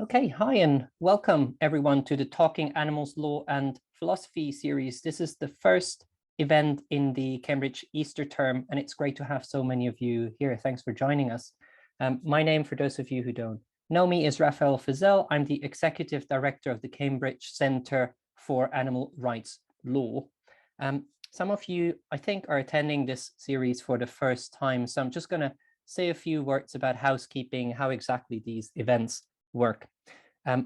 Okay, hi and welcome everyone to the Talking Animals Law and Philosophy series. This is the first event in the Cambridge Easter term, and it's great to have so many of you here. Thanks for joining us. My name, for those of you who don't know me, is Raphael Fizel. I'm the Executive Director of the Cambridge Centre for Animal Rights Law. Some of you, I think, are attending this series for the first time, so I'm just going to say a few words about housekeeping, how exactly these events work.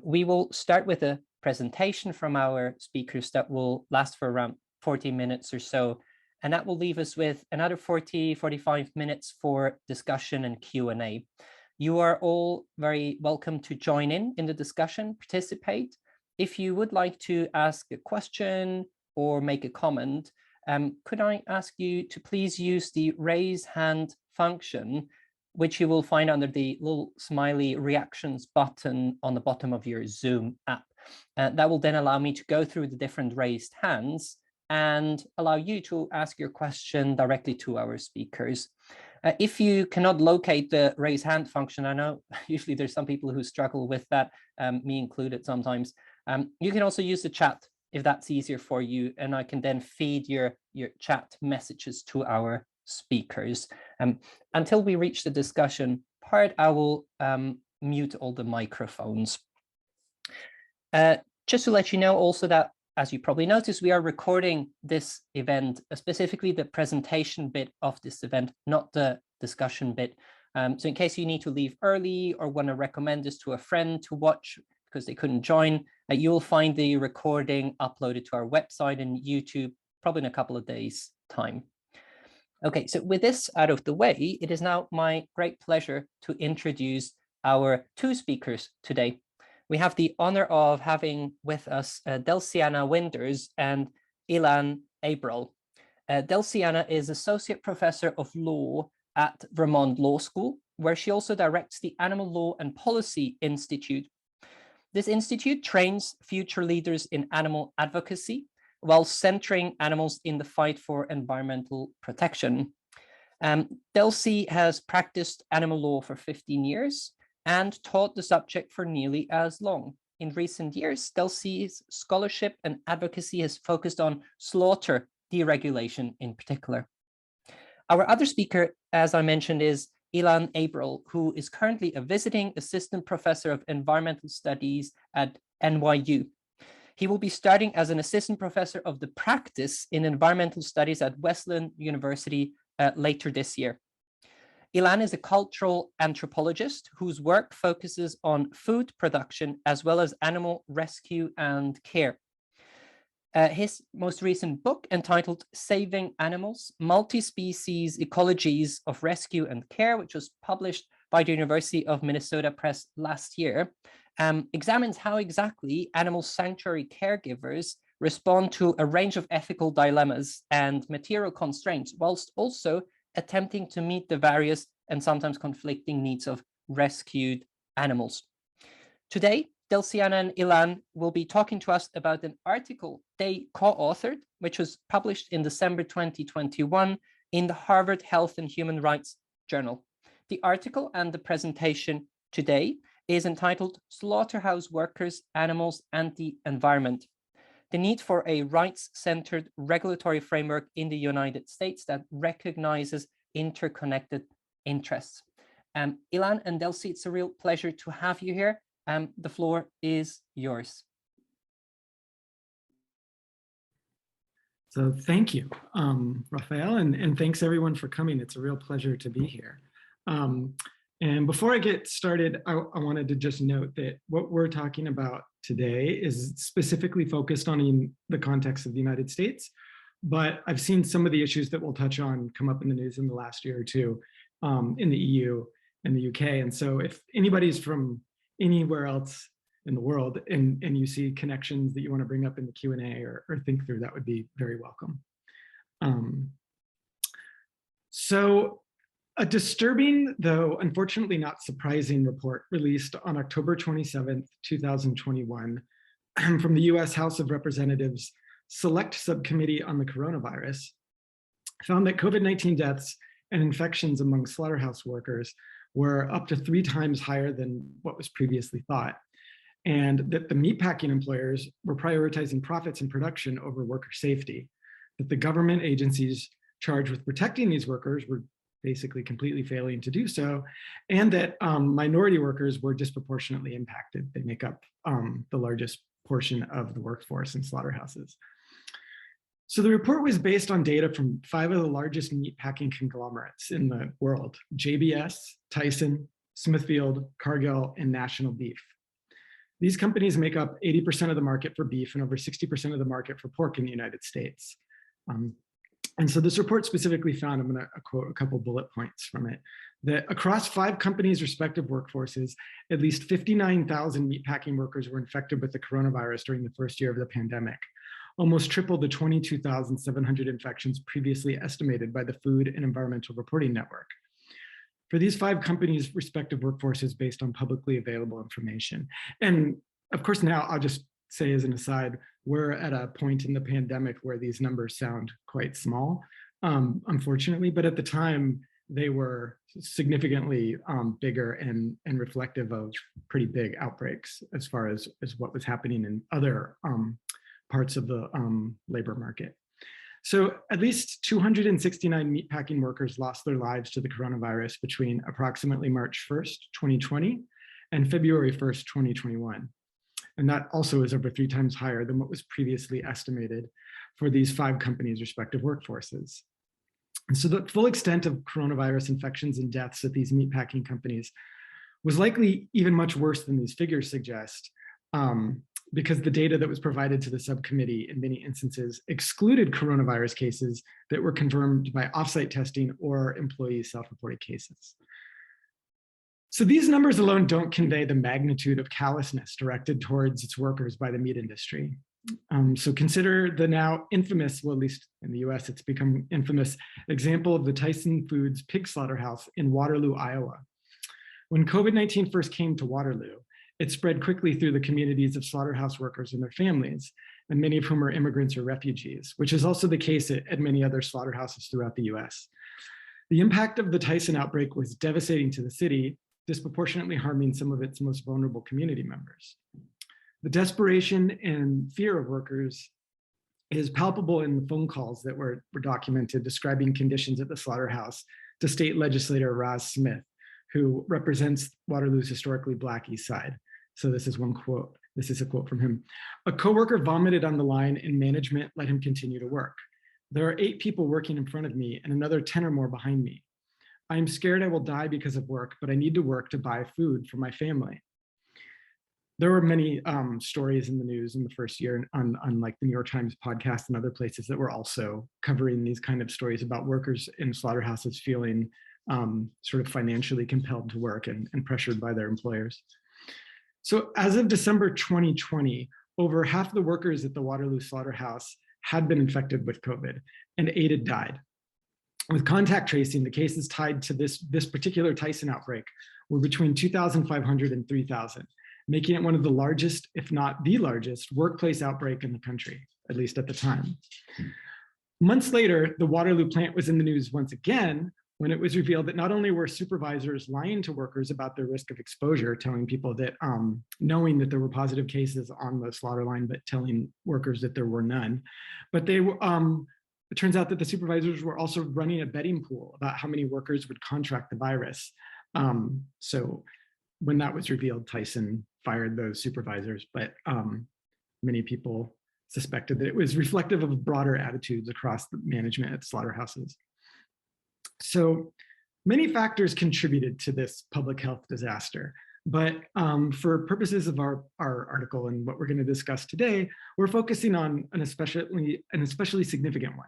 We will start with a presentation from our speakers that will last for around 40 minutes or so, and that will leave us with another 45 minutes for discussion and Q&A. You are all very welcome to join in the discussion, participate. If you would like to ask a question or make a comment, could I ask you to please use the raise hand function, which you will find under the little smiley reactions button on the bottom of your Zoom app. That will then allow me to go through the different raised hands and allow you to ask your question directly to our speakers. If you cannot locate the raise hand function, I know usually there's some people who struggle with that, me included sometimes. You can also use the chat if that's easier for you, and I can then feed your chat messages to our speakers. Until we reach the discussion part, I will mute all the microphones. Just to let you know also that, as you probably noticed, we are recording this event, specifically the presentation bit of this event, not the discussion bit. So in case you need to leave early or want to recommend this to a friend to watch because they couldn't join, you will find the recording uploaded to our website and YouTube probably in a couple of days' time. Okay, so with this out of the way, it is now my great pleasure to introduce our two speakers today. We have the honor of having with us Delcianna Winders and Elan Abrell. Delcianna is Associate Professor of Law at Vermont Law School, where she also directs the Animal Law and Policy Institute. This institute trains future leaders in animal advocacy while centering animals in the fight for environmental protection. Delci has practiced animal law for 15 years and taught the subject for nearly as long. In recent years, Delci's scholarship and advocacy has focused on slaughter deregulation in particular. Our other speaker, as I mentioned, is Elan Abrell, who is currently a visiting assistant professor of environmental studies at NYU. He will be starting as an assistant professor of the practice in environmental studies at Wesleyan University later this year. Elan is a cultural anthropologist whose work focuses on food production as well as animal rescue and care. His most recent book, entitled Saving Animals, Multi-Species Ecologies of Rescue and Care, which was published by the University of Minnesota Press last year, examines how exactly animal sanctuary caregivers respond to a range of ethical dilemmas and material constraints, whilst also attempting to meet the various and sometimes conflicting needs of rescued animals. Today, Delcianna and Elan will be talking to us about an article they co-authored, which was published in December 2021 in the Harvard Health and Human Rights Journal. The article and the presentation today is entitled Slaughterhouse Workers, Animals, and the Environment: the need for a rights-centered regulatory framework in the United States that recognizes interconnected interests. Elan and Delci, it's a real pleasure to have you here. The floor is yours. So thank you, Raphael, and thanks everyone for coming. It's a real pleasure to be here. And before I get started, I wanted to just note that what we're talking about today is specifically focused on in the context of the United States, but I've seen some of the issues that we'll touch on come up in the news in the last year or two in the EU and the UK. And so if anybody's from anywhere else in the world and you see connections that you want to bring up in the Q&A or think through, that would be very welcome. So a disturbing, though unfortunately not surprising, report released on October 27th, 2021 from the US House of Representatives Select Subcommittee on the Coronavirus found that COVID-19 deaths and infections among slaughterhouse workers were up to 3 times higher than what was previously thought. and that the meatpacking employers were prioritizing profits and production over worker safety, that the government agencies charged with protecting these workers were basically completely failing to do so, and that minority workers were disproportionately impacted. They make up the largest portion of the workforce in slaughterhouses. So the report was based on data from 5 of the largest meatpacking conglomerates in the world: JBS, Tyson, Smithfield, Cargill, and National Beef. These companies make up 80% of the market for beef and over 60% of the market for pork in the United States. And so this report specifically found, I'm going to quote a couple bullet points from it, that across 5 companies' respective workforces, at least 59,000 meatpacking workers were infected with the coronavirus during the first year of the pandemic, almost triple the 22,700 infections previously estimated by the Food and Environmental Reporting Network. For these 5 companies' respective workforces based on publicly available information. And of course, now I'll just say as an aside, we're at a point in the pandemic where these numbers sound quite small, unfortunately, but at the time they were significantly bigger and reflective of pretty big outbreaks as far as what was happening in other parts of the labor market. So at least 269 meatpacking workers lost their lives to the coronavirus between approximately March 1st, 2020 and February 1st, 2021. And that also is over 3 times higher than what was previously estimated for these 5 companies' respective workforces. And so the full extent of coronavirus infections and deaths at these meatpacking companies was likely even much worse than these figures suggest, because the data that was provided to the subcommittee in many instances excluded coronavirus cases that were confirmed by offsite testing or employee self-reported cases. So these numbers alone don't convey the magnitude of callousness directed towards its workers by the meat industry. So consider the now infamous, well, at least in the US, it's become infamous, example of the Tyson Foods pig slaughterhouse in Waterloo, Iowa. When COVID-19 first came to Waterloo, it spread quickly through the communities of slaughterhouse workers and their families, and many of whom are immigrants or refugees, which is also the case at many other slaughterhouses throughout the US. The impact of the Tyson outbreak was devastating to the city, disproportionately harming some of its most vulnerable community members. The desperation and fear of workers is palpable in the phone calls that were documented describing conditions at the slaughterhouse to state legislator Roz Smith, who represents Waterloo's historically Black East Side. So this is one quote. This is a quote from him. "A coworker vomited on the line and management let him continue to work. There are 8 people working in front of me and another 10 or more behind me. I am scared I will die because of work, but I need to work to buy food for my family." There were many stories in the news in the first year on like the New York Times podcast and other places that were also covering these kind of stories about workers in slaughterhouses feeling sort of financially compelled to work and pressured by their employers. So as of December 2020, over half the workers at the Waterloo slaughterhouse had been infected with COVID and 8 had died. With contact tracing, the cases tied to this particular Tyson outbreak were between 2,500 and 3,000, making it one of the largest, if not the largest, workplace outbreak in the country, at least at the time. Months later, the Waterloo plant was in the news once again when it was revealed that not only were supervisors lying to workers about their risk of exposure, telling people that, knowing that there were positive cases on the slaughter line, but telling workers that there were none, but they were, it turns out that the supervisors were also running a betting pool about how many workers would contract the virus. So when that was revealed, Tyson fired those supervisors, but many people suspected that it was reflective of broader attitudes across the management at slaughterhouses. So many factors contributed to this public health disaster, but for purposes of our article and what we're going to discuss today, we're focusing on an especially significant one.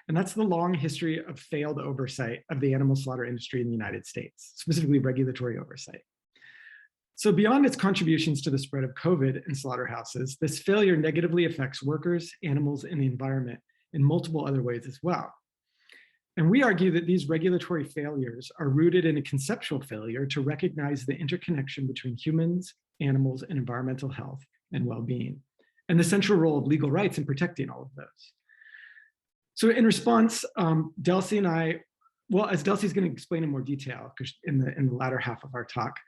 And that's the long history of failed oversight of the animal slaughter industry in the United States, specifically regulatory oversight. So beyond its contributions to the spread of COVID in slaughterhouses, this failure negatively affects workers, animals, and the environment in multiple other ways as well. And we argue that these regulatory failures are rooted in a conceptual failure to recognize the interconnection between humans, animals, and environmental health and well-being, and the central role of legal rights in protecting all of those. So in response, Delcy and I Well, as Delcy's going to explain in more detail in the latter half of our talk,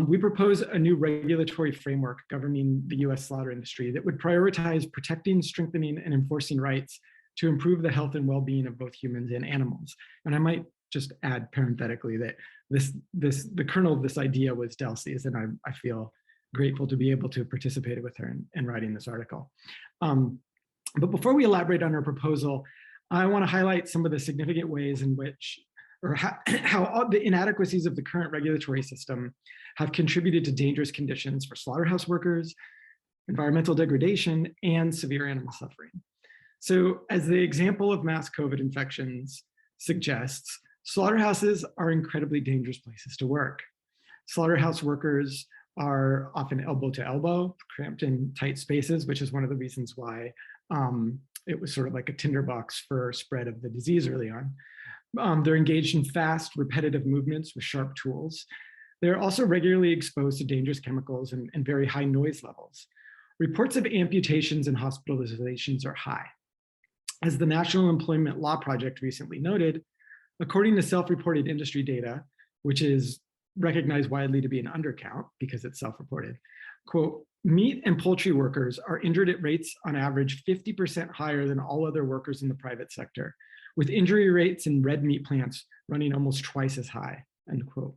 we propose a new regulatory framework governing the US slaughter industry that would prioritize protecting, strengthening, and enforcing rights to improve the health and well-being of both humans and animals. And I might just add parenthetically that the kernel of this idea was Delcy's, and I feel grateful to be able to participate with her in writing this article. But before we elaborate on our proposal, I want to highlight some of the significant ways in which, or how all the inadequacies of the current regulatory system have contributed to dangerous conditions for slaughterhouse workers, environmental degradation, and severe animal suffering. So as the example of mass COVID infections suggests, slaughterhouses are incredibly dangerous places to work. Slaughterhouse workers are often elbow to elbow, cramped in tight spaces, which is one of the reasons why it was sort of like a tinderbox for spread of the disease early on. They're engaged in fast, repetitive movements with sharp tools. They're also regularly exposed to dangerous chemicals and very high noise levels. Reports of amputations and hospitalizations are high. As the National Employment Law Project recently noted, according to self-reported industry data, which is recognized widely to be an undercount because it's self-reported, quote, meat and poultry workers are injured at rates on average 50% higher than all other workers in the private sector, with injury rates in red meat plants running almost twice as high, end quote.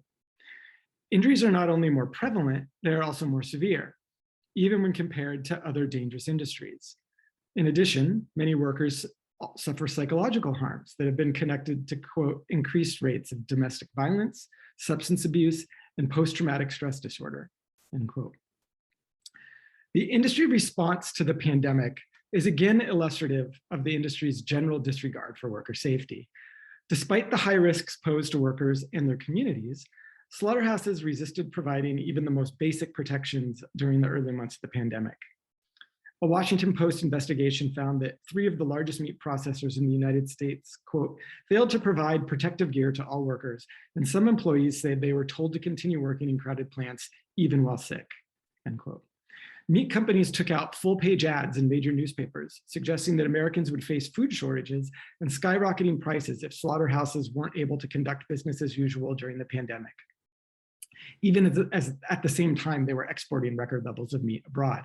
Injuries are not only more prevalent, they're also more severe, even when compared to other dangerous industries. In addition, many workers suffer psychological harms that have been connected to, quote, increased rates of domestic violence, substance abuse, and post-traumatic stress disorder, end quote. The industry response to the pandemic is again illustrative of the industry's general disregard for worker safety. Despite the high risks posed to workers and their communities, slaughterhouses resisted providing even the most basic protections during the early months of the pandemic. A Washington Post investigation found that 3 of the largest meat processors in the United States, quote, failed to provide protective gear to all workers, and some employees said they were told to continue working in crowded plants even while sick, end quote. Meat companies took out full-page ads in major newspapers, suggesting that Americans would face food shortages and skyrocketing prices if slaughterhouses weren't able to conduct business as usual during the pandemic, even as at the same time they were exporting record levels of meat abroad.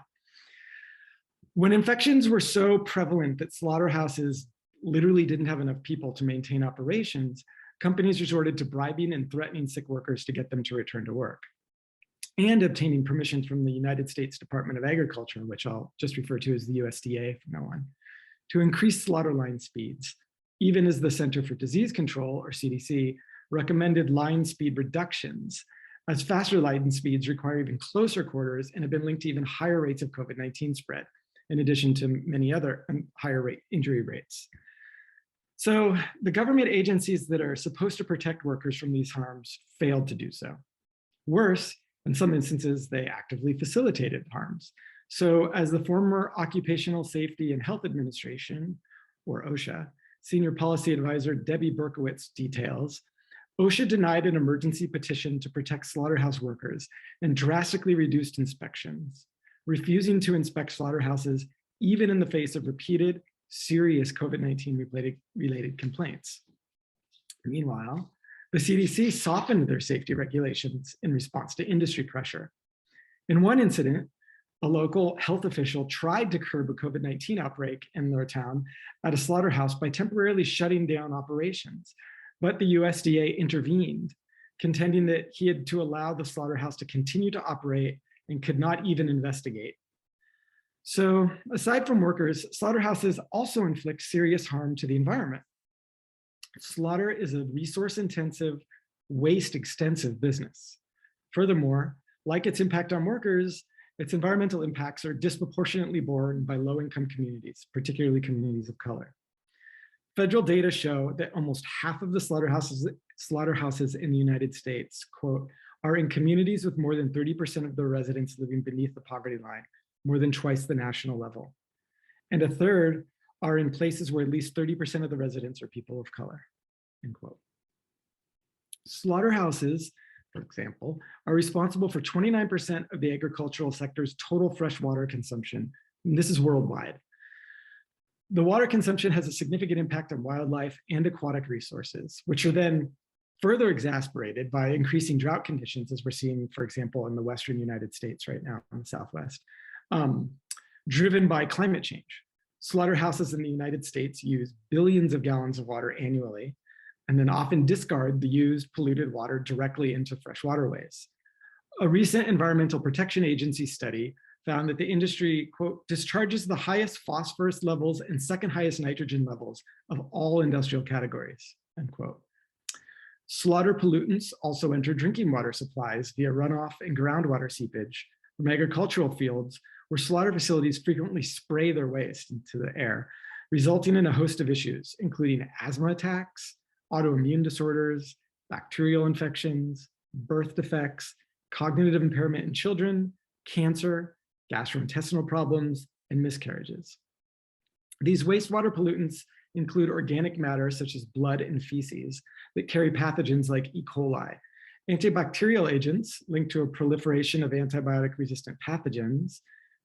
When infections were so prevalent that slaughterhouses literally didn't have enough people to maintain operations, companies resorted to bribing and threatening sick workers to get them to return to work, and obtaining permission from the United States Department of Agriculture, which I'll just refer to as the USDA from now on, to increase slaughter line speeds, even as the Center for Disease Control, or CDC, recommended line speed reductions, as faster line speeds require even closer quarters and have been linked to even higher rates of COVID-19 spread, in addition to many other higher rate injury rates. So the government agencies that are supposed to protect workers from these harms failed to do so. Worse, in some instances, they actively facilitated harms. So as the former Occupational Safety and Health Administration, or OSHA, Senior Policy Advisor Debbie Berkowitz details, OSHA denied an emergency petition to protect slaughterhouse workers and drastically reduced inspections, refusing to inspect slaughterhouses even in the face of repeated, serious COVID-19 related complaints. Meanwhile, the CDC softened their safety regulations in response to industry pressure. In one incident, a local health official tried to curb a COVID-19 outbreak in their town at a slaughterhouse by temporarily shutting down operations, but the USDA intervened, contending that he had to allow the slaughterhouse to continue to operate and could not even investigate. So aside from workers, slaughterhouses also inflict serious harm to the environment. Slaughter is a resource-intensive, waste-extensive business. Furthermore, like its impact on workers, its environmental impacts are disproportionately borne by low-income communities, particularly communities of color. Federal data show that almost half of the slaughterhouses in the United States, quote, are in communities with more than 30% of the residents living beneath the poverty line, more than twice the national level. And a third are in places where at least 30% of the residents are people of color, end quote. Slaughterhouses, for example, are responsible for 29% of the agricultural sector's total freshwater consumption, and this is worldwide. The water consumption has a significant impact on wildlife and aquatic resources, which are then further exacerbated by increasing drought conditions, as we're seeing, for example, in the Western United States right now in the Southwest, driven by climate change. Slaughterhouses in the United States use billions of gallons of water annually, and then often discard the used polluted water directly into fresh waterways. A recent Environmental Protection Agency study found that the industry, quote, discharges the highest phosphorus levels and second highest nitrogen levels of all industrial categories, end quote. Slaughter pollutants also enter drinking water supplies via runoff and groundwater seepage from agricultural fields, where slaughter facilities frequently spray their waste into the air, resulting in a host of issues, including asthma attacks, autoimmune disorders, bacterial infections, birth defects, cognitive impairment in children, cancer, gastrointestinal problems, and miscarriages. These wastewater pollutants include organic matter such as blood and feces that carry pathogens like E. coli, antibacterial agents linked to a proliferation of antibiotic-resistant pathogens,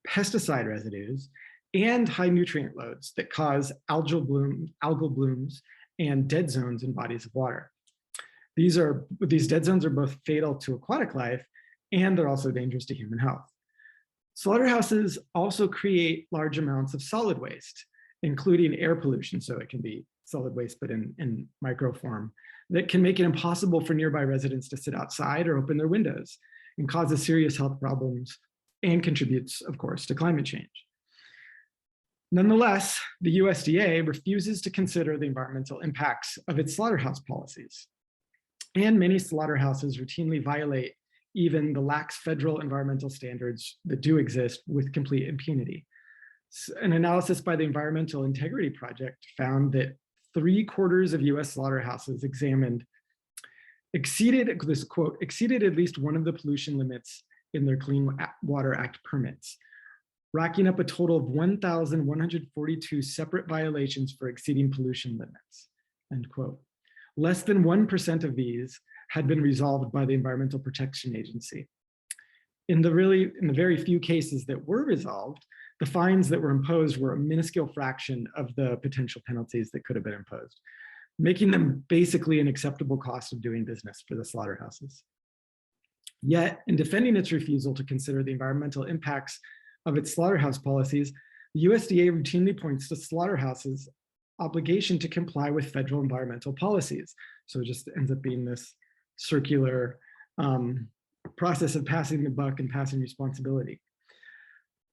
pesticide residues, and high nutrient loads that cause algal blooms and dead zones in bodies of water. These dead zones are both fatal to aquatic life, and they're also dangerous to human health. Slaughterhouses also create large amounts of solid waste, including air pollution, so it can be solid waste but in micro form, that can make it impossible for nearby residents to sit outside or open their windows, and causes serious health problems and contributes, of course, to climate change. Nonetheless, the USDA refuses to consider the environmental impacts of its slaughterhouse policies. And many slaughterhouses routinely violate even the lax federal environmental standards that do exist with complete impunity. An analysis by the Environmental Integrity Project found that 3/4 of US slaughterhouses examined exceeded, this quote, exceeded at least one of the pollution limits in their Clean Water Act permits, racking up a total of 1,142 separate violations for exceeding pollution limits, end quote. Less than 1% of these had been resolved by the Environmental Protection Agency. In the very few cases that were resolved, the fines that were imposed were a minuscule fraction of the potential penalties that could have been imposed, making them basically an acceptable cost of doing business for the slaughterhouses. Yet, in defending its refusal to consider the environmental impacts of its slaughterhouse policies, the USDA routinely points to slaughterhouses' obligation to comply with federal environmental policies. So it just ends up being this circular process of passing the buck and passing responsibility.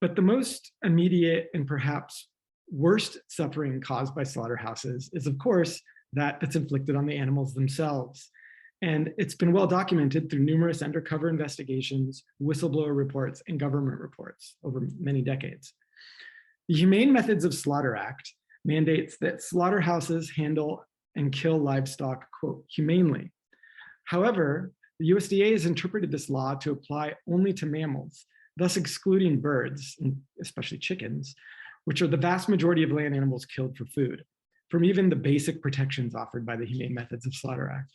But the most immediate and perhaps worst suffering caused by slaughterhouses is, of course, that's inflicted on the animals themselves. And it's been well documented through numerous undercover investigations, whistleblower reports, and government reports over many decades. The Humane Methods of Slaughter Act mandates that slaughterhouses handle and kill livestock, quote, humanely. However, the USDA has interpreted this law to apply only to mammals, thus excluding birds, especially chickens, which are the vast majority of land animals killed for food, from even the basic protections offered by the Humane Methods of Slaughter Act.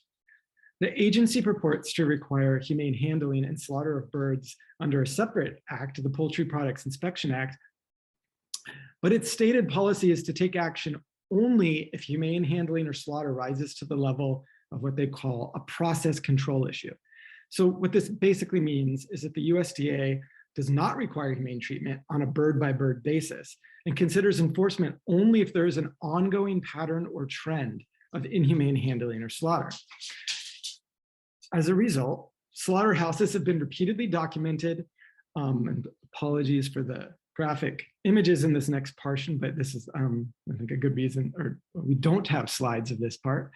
The agency purports to require humane handling and slaughter of birds under a separate act, the Poultry Products Inspection Act, but its stated policy is to take action only if humane handling or slaughter rises to the level of what they call a process control issue. So what this basically means is that the USDA does not require humane treatment on a bird-by-bird basis and considers enforcement only if there is an ongoing pattern or trend of inhumane handling or slaughter. As a result, slaughterhouses have been repeatedly documented, and apologies for the graphic images in this next portion, but this is, I think, a good reason, or we don't have slides of this part.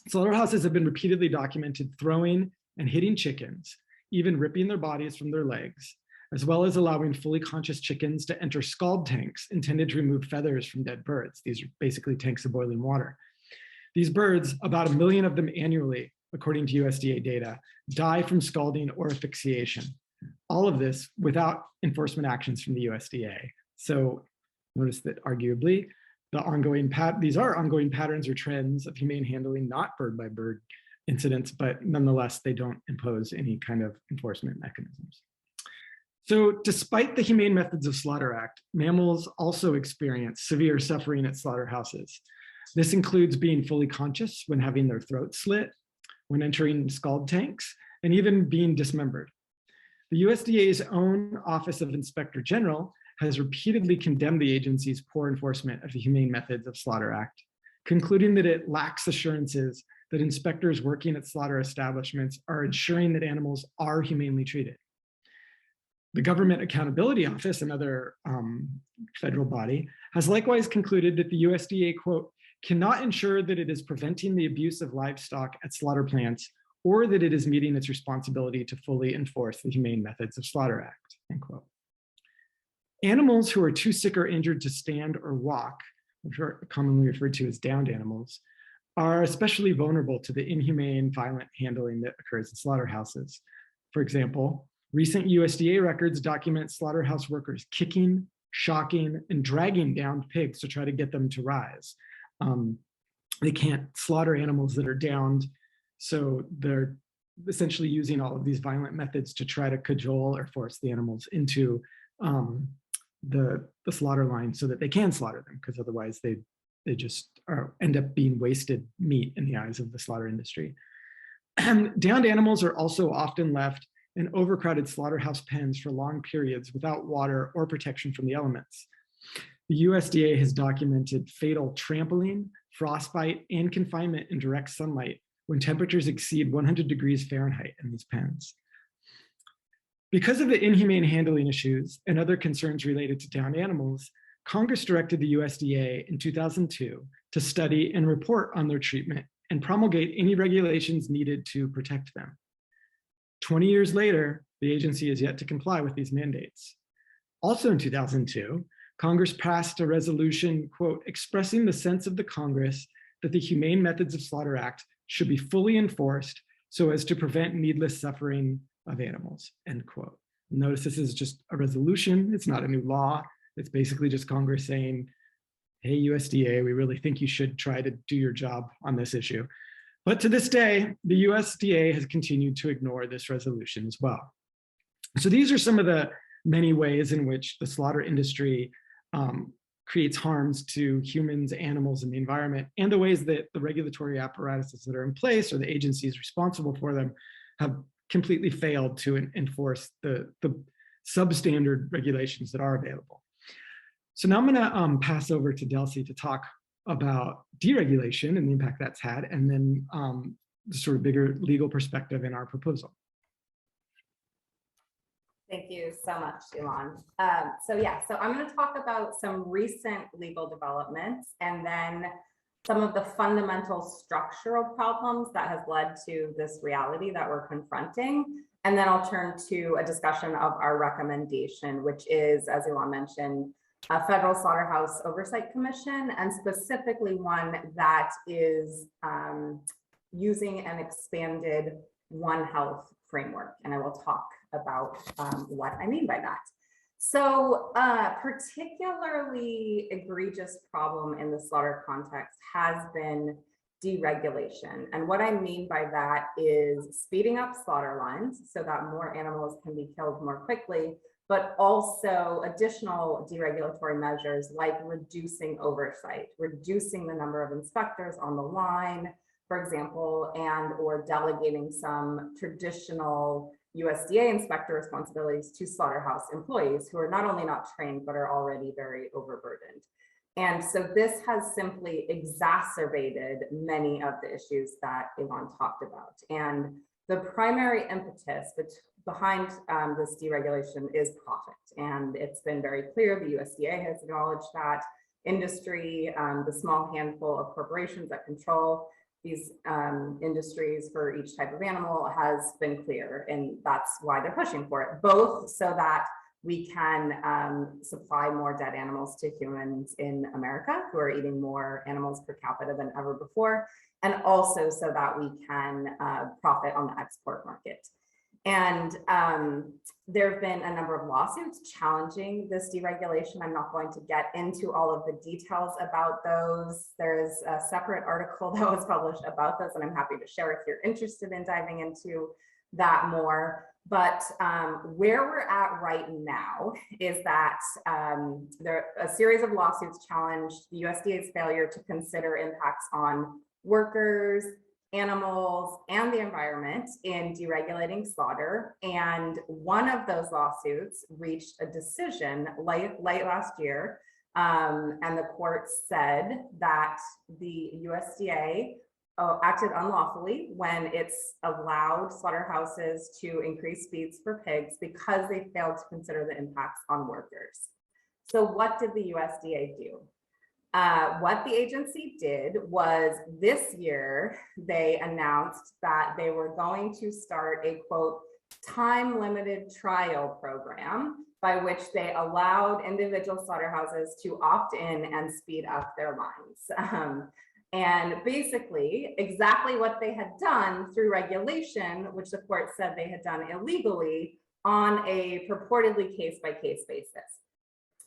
Slaughterhouses have been repeatedly documented throwing and hitting chickens, even ripping their bodies from their legs, as well as allowing fully conscious chickens to enter scald tanks intended to remove feathers from dead birds. These are basically tanks of boiling water. These birds, about 1 million of them annually, according to USDA data, die from scalding or asphyxiation. All of this without enforcement actions from the USDA. So notice that arguably, these are ongoing patterns or trends of humane handling, not bird-by-bird incidents, but nonetheless, they don't impose any kind of enforcement mechanisms. So despite the Humane Methods of Slaughter Act, mammals also experience severe suffering at slaughterhouses. This includes being fully conscious when having their throats slit, when entering scald tanks, and even being dismembered. The USDA's own Office of Inspector General has repeatedly condemned the agency's poor enforcement of the Humane Methods of Slaughter Act, concluding that it lacks assurances that inspectors working at slaughter establishments are ensuring that animals are humanely treated. The Government Accountability Office, another federal body, has likewise concluded that the USDA, quote, cannot ensure that it is preventing the abuse of livestock at slaughter plants or that it is meeting its responsibility to fully enforce the Humane Methods of Slaughter Act, end quote. Animals who are too sick or injured to stand or walk, which are commonly referred to as downed animals, are especially vulnerable to the inhumane, violent handling that occurs in slaughterhouses. For example, recent USDA records document slaughterhouse workers kicking, shocking, and dragging downed pigs to try to get them to rise. They can't slaughter animals that are downed, so they're essentially using all of these violent methods to try to cajole or force the animals into the slaughter line so that they can slaughter them, because otherwise they just end up being wasted meat in the eyes of the slaughter industry. Downed animals are also often left in overcrowded slaughterhouse pens for long periods without water or protection from the elements. The USDA has documented fatal trampling, frostbite, and confinement in direct sunlight when temperatures exceed 100 degrees Fahrenheit in these pens. Because of the inhumane handling issues and other concerns related to downed animals, Congress directed the USDA in 2002 to study and report on their treatment and promulgate any regulations needed to protect them. 20 years later, the agency has yet to comply with these mandates. Also in 2002, Congress passed a resolution, quote, expressing the sense of the Congress that the Humane Methods of Slaughter Act should be fully enforced so as to prevent needless suffering of animals, end quote. Notice this is just a resolution, it's not a new law. It's basically just Congress saying, hey, USDA, we really think you should try to do your job on this issue. But to this day, the USDA has continued to ignore this resolution as well. So these are some of the many ways in which the slaughter industry creates harms to humans, animals, and the environment, and the ways that the regulatory apparatuses that are in place or the agencies responsible for them have completely failed to enforce the substandard regulations that are available. So now I'm gonna pass over to Delcy to talk about deregulation and the impact that's had, and then the sort of bigger legal perspective in our proposal. Thank you so much, Elan. So I'm going to talk about some recent legal developments and then some of the fundamental structural problems that has led to this reality that we're confronting. And then I'll turn to a discussion of our recommendation, which is, as Elan mentioned, a federal Slaughterhouse Oversight Commission, and specifically one that is using an expanded One Health framework. And I will talk about what I mean by that. So particularly egregious problem in the slaughter context has been deregulation. And what I mean by that is speeding up slaughter lines so that more animals can be killed more quickly, but also additional deregulatory measures like reducing oversight, reducing the number of inspectors on the line, for example, and or delegating some traditional USDA inspector responsibilities to slaughterhouse employees who are not only not trained, but are already very overburdened. And so this has simply exacerbated many of the issues that Elan talked about. And the primary impetus behind this deregulation is profit. And it's been very clear, the USDA has acknowledged that industry, the small handful of corporations that control these industries for each type of animal has been clear, and that's why they're pushing for it, both so that we can supply more dead animals to humans in America who are eating more animals per capita than ever before, and also so that we can profit on the export market. And there have been a number of lawsuits challenging this deregulation. I'm not going to get into all of the details about those. There's a separate article that was published about this, and I'm happy to share if you're interested in diving into that more. But where we're at right now is that a series of lawsuits challenged the USDA's failure to consider impacts on workers, animals, and the environment in deregulating slaughter. And one of those lawsuits reached a decision late last year. And the court said that the USDA acted unlawfully when it's allowed slaughterhouses to increase feeds for pigs because they failed to consider the impacts on workers. So what did the USDA do? What the agency did was this year, they announced that they were going to start a quote, time-limited trial program by which they allowed individual slaughterhouses to opt in and speed up their lines. And basically, exactly what they had done through regulation, which the court said they had done illegally on a purportedly case-by-case basis.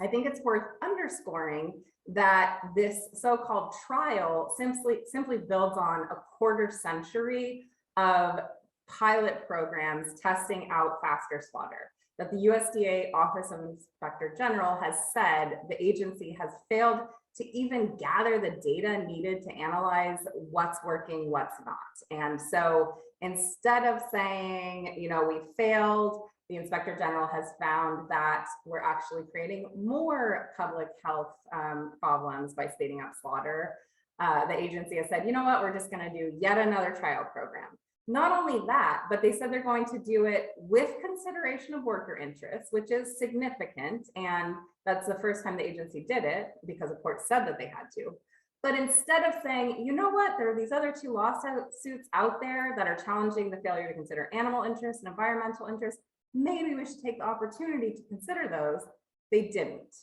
I think it's worth underscoring that this so-called trial simply builds on a quarter century of pilot programs testing out faster slaughter. That the USDA Office of Inspector General has said the agency has failed to even gather the data needed to analyze what's working, what's not. And so instead of saying, you know, we failed, the Inspector General has found that we're actually creating more public health problems by speeding up slaughter. The agency has said, you know what, we're just going to do yet another trial program. Not only that, but they said they're going to do it with consideration of worker interests, which is significant. And that's the first time the agency did it because the court said that they had to. But instead of saying, you know what, there are these other two lawsuits out there that are challenging the failure to consider animal interests and environmental interests, maybe we should take the opportunity to consider those. They didn't.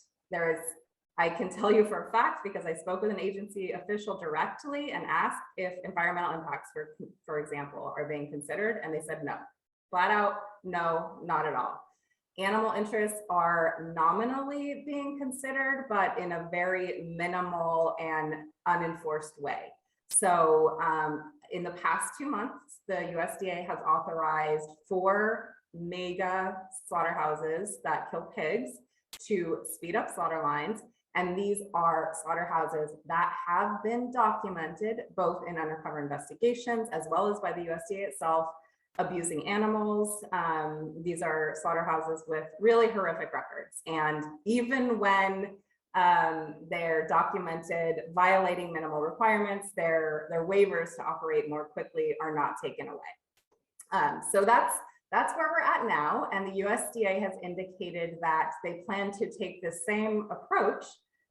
I can tell you for a fact, because I spoke with an agency official directly and asked if environmental impacts, for example, are being considered, and they said no. Flat out, no, not at all. Animal interests are nominally being considered, but in a very minimal and unenforced way. So in the past 2 months, the USDA has authorized 4 mega slaughterhouses that kill pigs to speed up slaughter lines. And these are slaughterhouses that have been documented both in undercover investigations as well as by the USDA itself, abusing animals. These are slaughterhouses with really horrific records. And even when they're documented violating minimal requirements, their waivers to operate more quickly are not taken away. So that's where we're at now. And the USDA has indicated that they plan to take the same approach,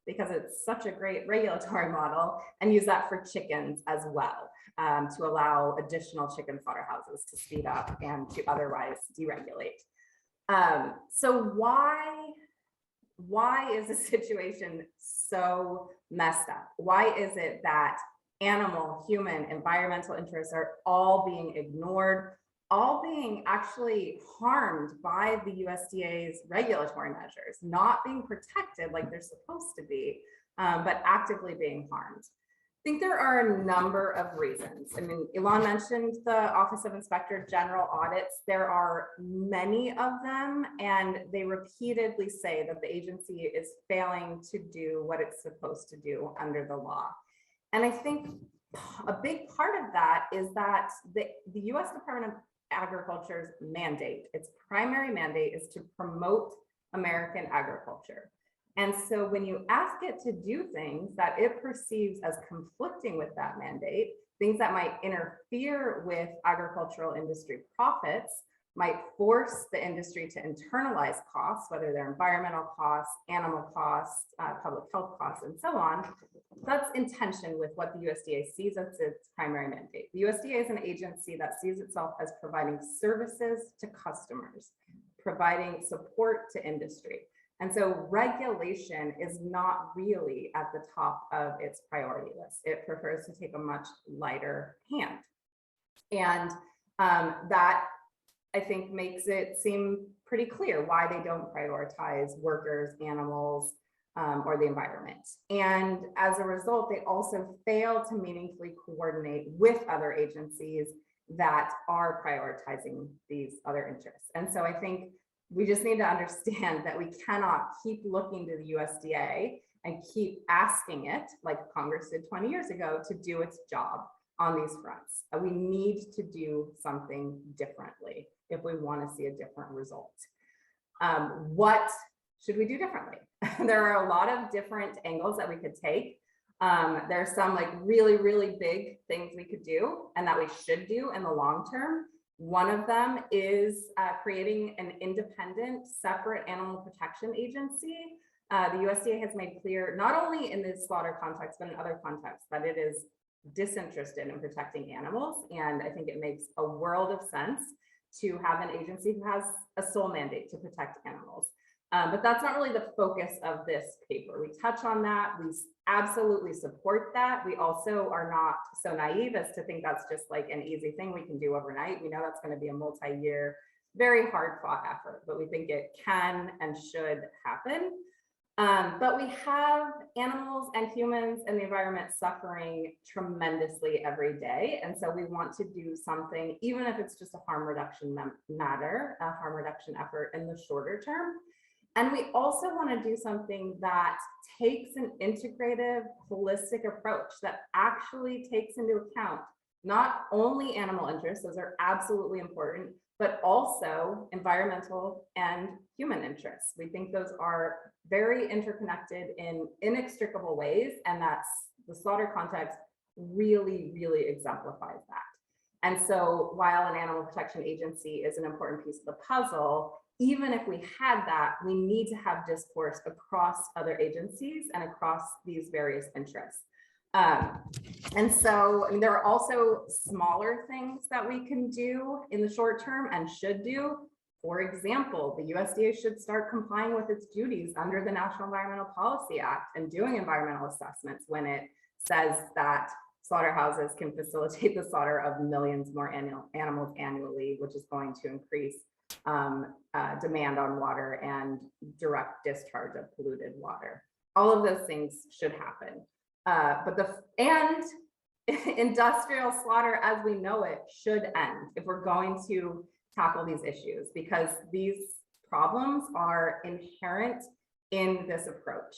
because it's such a great regulatory model, and use that for chickens as well, to allow additional chicken slaughterhouses to speed up and to otherwise deregulate. So why is the situation so messed up? Why is it that animal, human, environmental interests are all being ignored, all being actually harmed by the USDA's regulatory measures, not being protected like they're supposed to be, but actively being harmed? I think there are a number of reasons. I mean, Elan mentioned the Office of Inspector General audits. There are many of them, and they repeatedly say that the agency is failing to do what it's supposed to do under the law. And I think a big part of that is that the U.S. Department of Agriculture's mandate, its primary mandate, is to promote American agriculture. And so when you ask it to do things that it perceives as conflicting with that mandate, things that might interfere with agricultural industry profits, might force the industry to internalize costs, whether they're environmental costs, animal costs, public health costs, and so on, that's in tension with what the USDA sees as its primary mandate. The USDA is an agency that sees itself as providing services to customers, providing support to industry. And so regulation is not really at the top of its priority list. It prefers to take a much lighter hand. And that, I think, makes it seem pretty clear why they don't prioritize workers, animals, or the environment. And as a result, they also fail to meaningfully coordinate with other agencies that are prioritizing these other interests. And so I think we just need to understand that we cannot keep looking to the USDA and keep asking it, like Congress did 20 years ago, to do its job on these fronts. We need to do something differently if we want to see a different result. What should we do differently? There are a lot of different angles that we could take. There are some like really, really big things we could do and that we should do in the long term. One of them is creating an independent, separate animal protection agency. The USDA has made clear, not only in this slaughter context, but in other contexts, that it is disinterested in protecting animals. And I think it makes a world of sense to have an agency who has a sole mandate to protect animals. But that's not really the focus of this paper. We touch on that. We absolutely support that. We also are not so naive as to think that's just like an easy thing we can do overnight. We know that's going to be a multi-year, very hard fought effort, but we think it can and should happen. But we have animals and humans and the environment suffering tremendously every day. And so we want to do something, even if it's just a harm reduction matter, a harm reduction effort in the shorter term. And we also want to do something that takes an integrative, holistic approach that actually takes into account not only animal interests, those are absolutely important, but also environmental and human interests. We think those are very interconnected in inextricable ways, and that's the slaughter context really, really exemplifies that. And so while an animal protection agency is an important piece of the puzzle, even if we had that, we need to have discourse across other agencies and across these various interests. And so I mean, there are also smaller things that we can do in the short term and should do. For example, the USDA should start complying with its duties under the National Environmental Policy Act and doing environmental assessments when it says that slaughterhouses can facilitate the slaughter of millions more animals annually, which is going to increase demand on water and direct discharge of polluted water. All of those things should happen. And industrial slaughter as we know it should end if we're going to tackle these issues, because these problems are inherent in this approach.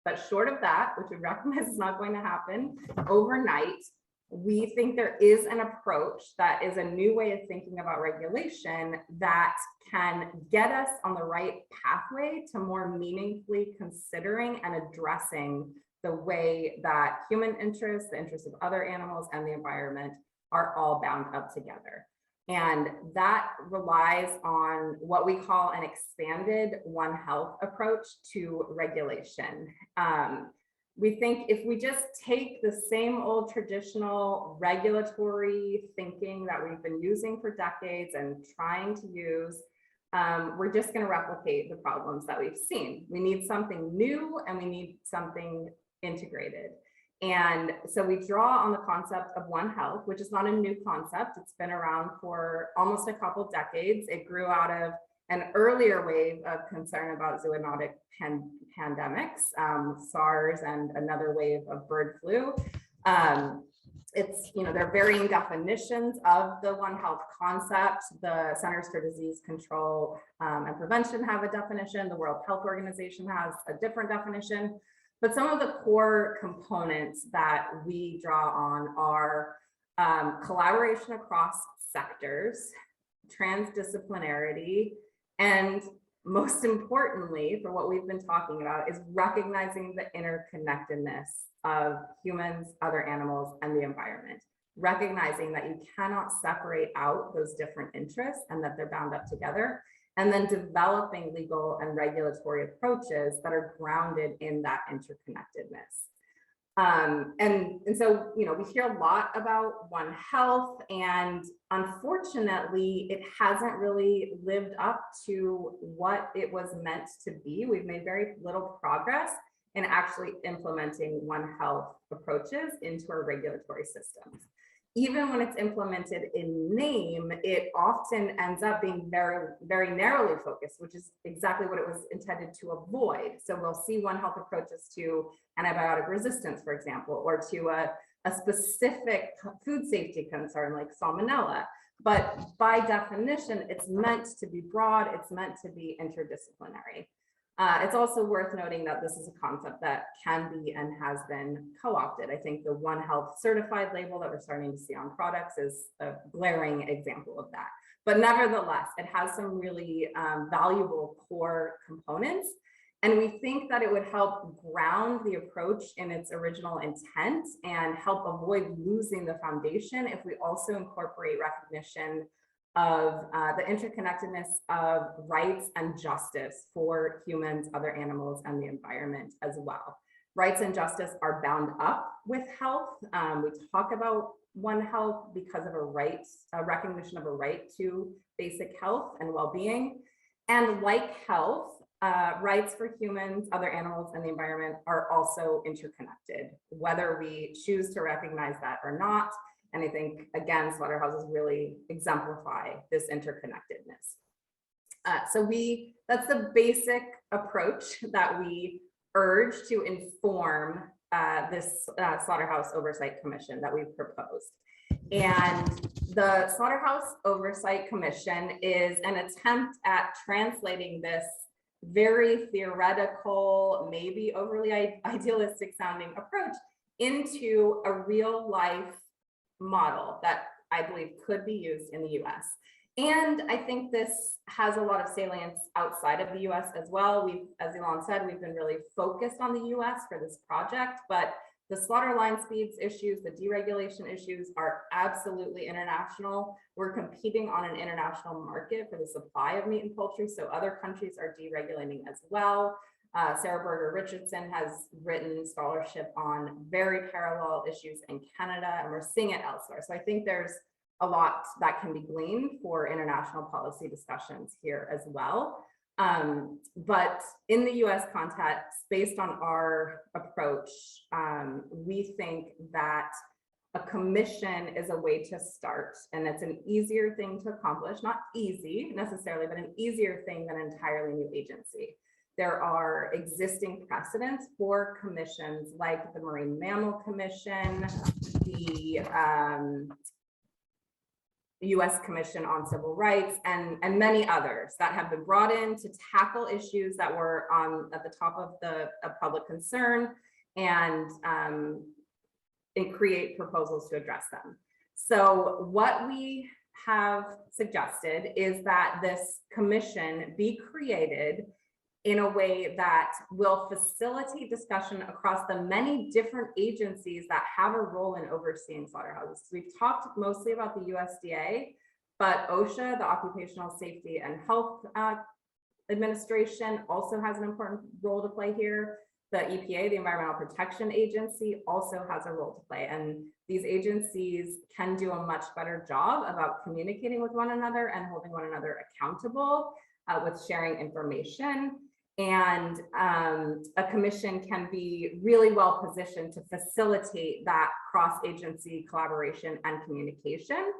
But short of that, which we recognize is not going to happen overnight, we think there is an approach that is a new way of thinking about regulation that can get us on the right pathway to more meaningfully considering and addressing the way that human interests, the interests of other animals, and the environment are all bound up together. And that relies on what we call an expanded One Health approach to regulation. We think if we just take the same old traditional regulatory thinking that we've been using for decades and trying to use, we're just going to replicate the problems that we've seen. We need something new and we need something integrated. And so we draw on the concept of One Health, which is not a new concept. It's been around for almost a couple decades. It grew out of an earlier wave of concern about zoonotic pandemics, SARS, and another wave of bird flu. It's, there are varying definitions of the One Health concept. The Centers for Disease Control and Prevention have a definition. The World Health Organization has a different definition. But some of the core components that we draw on are collaboration across sectors, transdisciplinarity, and most importantly, for what we've been talking about, is recognizing the interconnectedness of humans, other animals, and the environment. Recognizing that you cannot separate out those different interests and that they're bound up together, and then developing legal and regulatory approaches that are grounded in that interconnectedness. And so, we hear a lot about One Health, and unfortunately, it hasn't really lived up to what it was meant to be. We've made very little progress in actually implementing One Health approaches into our regulatory systems. Even when it's implemented in name, it often ends up being very, very narrowly focused, which is exactly what it was intended to avoid. So we'll see One Health approaches to antibiotic resistance, for example, or to a a specific food safety concern like salmonella. But by definition, it's meant to be broad, it's meant to be interdisciplinary. It's also worth noting that this is a concept that can be and has been co-opted. I think the One Health certified label that we're starting to see on products is a glaring example of that. But nevertheless, it has some really valuable core components. And we think that it would help ground the approach in its original intent and help avoid losing the foundation if we also incorporate recognition of the interconnectedness of rights and justice for humans, other animals, and the environment as well. Rights and justice are bound up with health. We talk about One Health because of a recognition of a right to basic health and well-being. And like health, rights for humans, other animals, and the environment are also interconnected, whether we choose to recognize that or not. And I think, again, slaughterhouses really exemplify this interconnectedness. That's the basic approach that we urge to inform this Slaughterhouse Oversight Commission that we've proposed. And the Slaughterhouse Oversight Commission is an attempt at translating this very theoretical, maybe overly idealistic sounding approach into a real life model that I believe could be used in the US. And I think this has a lot of salience outside of the US as well. As Elan said, we've been really focused on the US for this project, but the slaughter line speeds issues, the deregulation issues are absolutely international. We're competing on an international market for the supply of meat and poultry, so other countries are deregulating as well. Sarah Berger Richardson has written scholarship on very parallel issues in Canada, and we're seeing it elsewhere. So I think there's a lot that can be gleaned for international policy discussions here as well. But in the US context, based on our approach, we think that a commission is a way to start, and it's an easier thing to accomplish, not easy necessarily, but an easier thing than an entirely new agency. There are existing precedents for commissions like the Marine Mammal Commission, the US Commission on Civil Rights, and many others that have been brought in to tackle issues that were at the top of public concern and create proposals to address them. So what we have suggested is that this commission be created in a way that will facilitate discussion across the many different agencies that have a role in overseeing slaughterhouses. We've talked mostly about the USDA, but OSHA, the Occupational Safety and Health Administration, also has an important role to play here. The EPA, the Environmental Protection Agency, also has a role to play. And these agencies can do a much better job about communicating with one another and holding one another accountable with sharing information. And a commission can be really well positioned to facilitate that cross-agency collaboration and communication.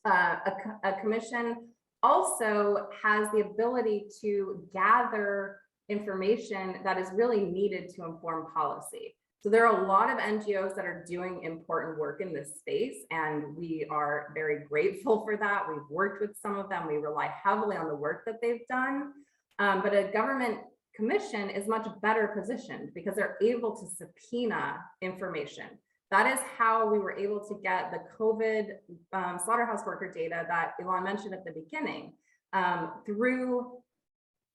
A commission also has the ability to gather information that is really needed to inform policy. So there are a lot of NGOs that are doing important work in this space, and we are very grateful for that. We've worked with some of them. We rely heavily on the work that they've done. But a government commission is much better positioned because they're able to subpoena information. That is how we were able to get the COVID slaughterhouse worker data that Elan mentioned at the beginning through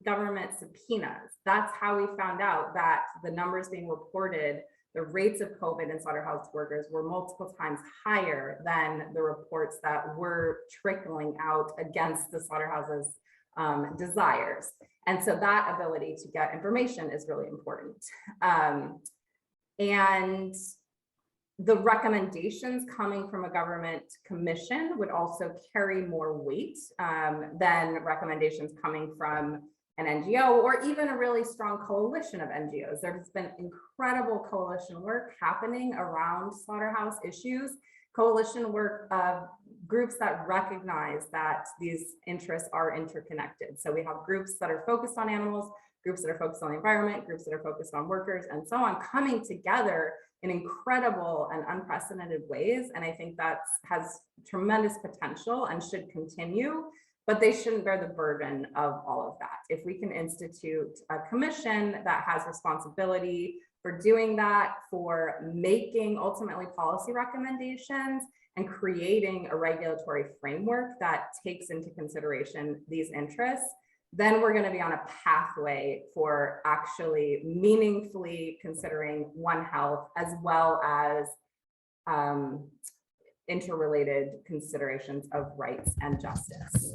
government subpoenas. That's how we found out that the numbers being reported, the rates of COVID in slaughterhouse workers were multiple times higher than the reports that were trickling out against the slaughterhouses' desires. And so that ability to get information is really important. And the recommendations coming from a government commission would also carry more weight than recommendations coming from an NGO or even a really strong coalition of NGOs. There's been incredible coalition work happening around slaughterhouse issues, coalition work of groups that recognize that these interests are interconnected. So we have groups that are focused on animals, groups that are focused on the environment, groups that are focused on workers, and so on, coming together in incredible and unprecedented ways. And I think that has tremendous potential and should continue, but they shouldn't bear the burden of all of that. If we can institute a commission that has responsibility for doing that, for making ultimately policy recommendations and creating a regulatory framework that takes into consideration these interests, then we're going to be on a pathway for actually meaningfully considering One Health as well as interrelated considerations of rights and justice.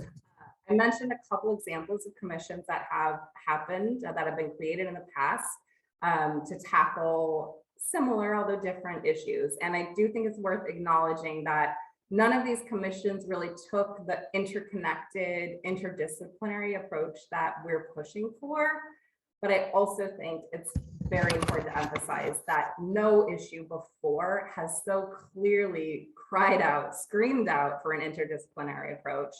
I mentioned a couple examples of commissions that have happened, that have been created in the past to tackle similar, although different issues. And I do think it's worth acknowledging that none of these commissions really took the interconnected, interdisciplinary approach that we're pushing for. But I also think it's very important to emphasize that no issue before has so clearly cried out, screamed out for an interdisciplinary approach.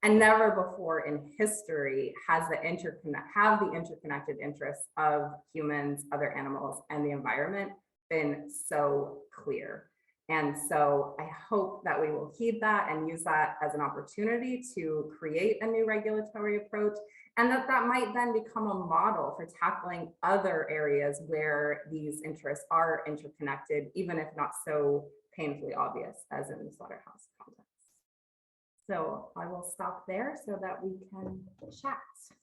And never before in history has the interconnected interests of humans, other animals, and the environment been so clear. And so I hope that we will heed that and use that as an opportunity to create a new regulatory approach, and that might then become a model for tackling other areas where these interests are interconnected, even if not so painfully obvious as in the slaughterhouse context. So I will stop there so that we can chat.